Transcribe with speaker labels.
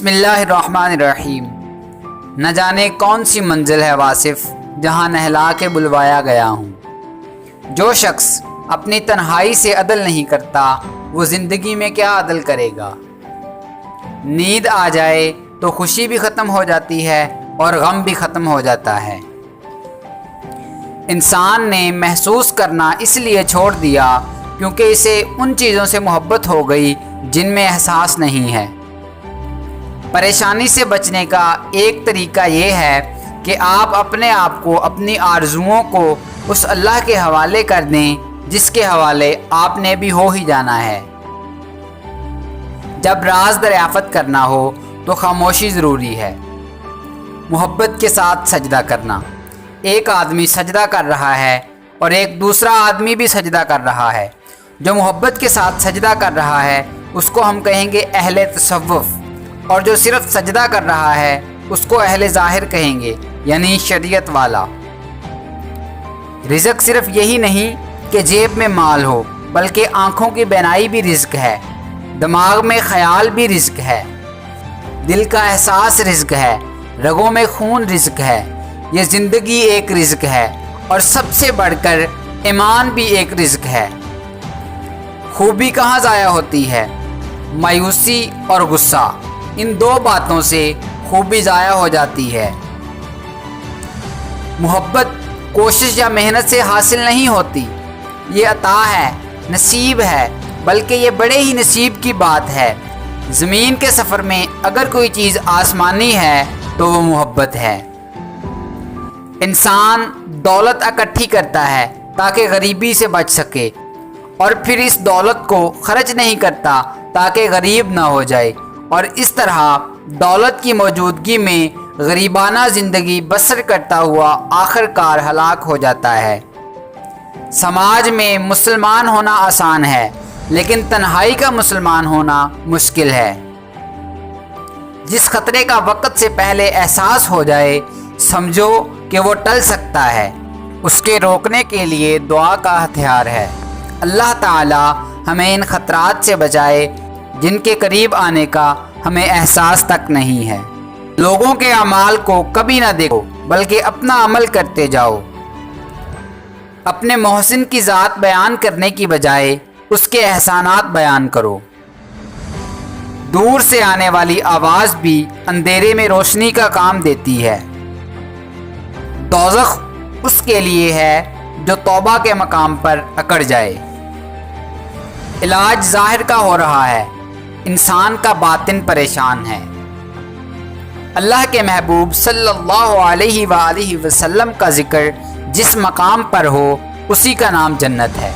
Speaker 1: بسم اللہ الرحمن الرحیم۔ نہ جانے کون سی منزل ہے واصف جہاں نہلا کے بلوایا گیا ہوں۔ جو شخص اپنی تنہائی سے عدل نہیں کرتا وہ زندگی میں کیا عدل کرے گا۔ نیند آ جائے تو خوشی بھی ختم ہو جاتی ہے اور غم بھی ختم ہو جاتا ہے۔ انسان نے محسوس کرنا اس لیے چھوڑ دیا کیونکہ اسے ان چیزوں سے محبت ہو گئی جن میں احساس نہیں ہے۔ پریشانی سے بچنے کا ایک طریقہ یہ ہے کہ آپ اپنے آپ کو، اپنی آرزوؤں کو اس اللہ کے حوالے کر دیں جس کے حوالے آپ نے بھی ہو ہی جانا ہے۔ جب راز دریافت کرنا ہو تو خاموشی ضروری ہے۔ محبت کے ساتھ سجدہ کرنا۔ ایک آدمی سجدہ کر رہا ہے اور ایک دوسرا آدمی بھی سجدہ کر رہا ہے۔ جو محبت کے ساتھ سجدہ کر رہا ہے اس کو ہم کہیں گے اہل تصوف، اور جو صرف سجدہ کر رہا ہے اس کو اہل ظاہر کہیں گے، یعنی شریعت والا۔ رزق صرف یہی نہیں کہ جیب میں مال ہو، بلکہ آنکھوں کی بینائی بھی رزق ہے، دماغ میں خیال بھی رزق ہے، دل کا احساس رزق ہے، رگوں میں خون رزق ہے۔ یہ زندگی ایک رزق ہے اور سب سے بڑھ کر ایمان بھی ایک رزق ہے۔ خوبی کہاں ضائع ہوتی ہے؟ مایوسی اور غصہ، ان دو باتوں سے خوبی ضائع ہو جاتی ہے۔ محبت کوشش یا محنت سے حاصل نہیں ہوتی، یہ عطا ہے، نصیب ہے، بلکہ یہ بڑے ہی نصیب کی بات ہے۔ زمین کے سفر میں اگر کوئی چیز آسمانی ہے تو وہ محبت ہے۔ انسان دولت اکٹھی کرتا ہے تاکہ غریبی سے بچ سکے، اور پھر اس دولت کو خرچ نہیں کرتا تاکہ غریب نہ ہو جائے، اور اس طرح دولت کی موجودگی میں غریبانہ زندگی بسر کرتا ہوا آخر کار ہلاک ہو جاتا ہے۔ سماج میں مسلمان ہونا آسان ہے، لیکن تنہائی کا مسلمان ہونا مشکل ہے۔ جس خطرے کا وقت سے پہلے احساس ہو جائے سمجھو کہ وہ ٹل سکتا ہے، اس کے روکنے کے لیے دعا کا ہتھیار ہے۔ اللہ تعالی ہمیں ان خطرات سے بچائے جن کے قریب آنے کا ہمیں احساس تک نہیں ہے۔ لوگوں کے اعمال کو کبھی نہ دیکھو بلکہ اپنا عمل کرتے جاؤ۔ اپنے محسن کی ذات بیان کرنے کی بجائے اس کے احسانات بیان کرو۔ دور سے آنے والی آواز بھی اندھیرے میں روشنی کا کام دیتی ہے۔ دوزخ اس کے لیے ہے جو توبہ کے مقام پر اکڑ جائے۔ علاج ظاہر کا ہو رہا ہے، انسان کا باطن پریشان ہے۔ اللہ کے محبوب صلی اللہ علیہ وآلہ وسلم کا ذکر جس مقام پر ہو اسی کا نام جنت ہے۔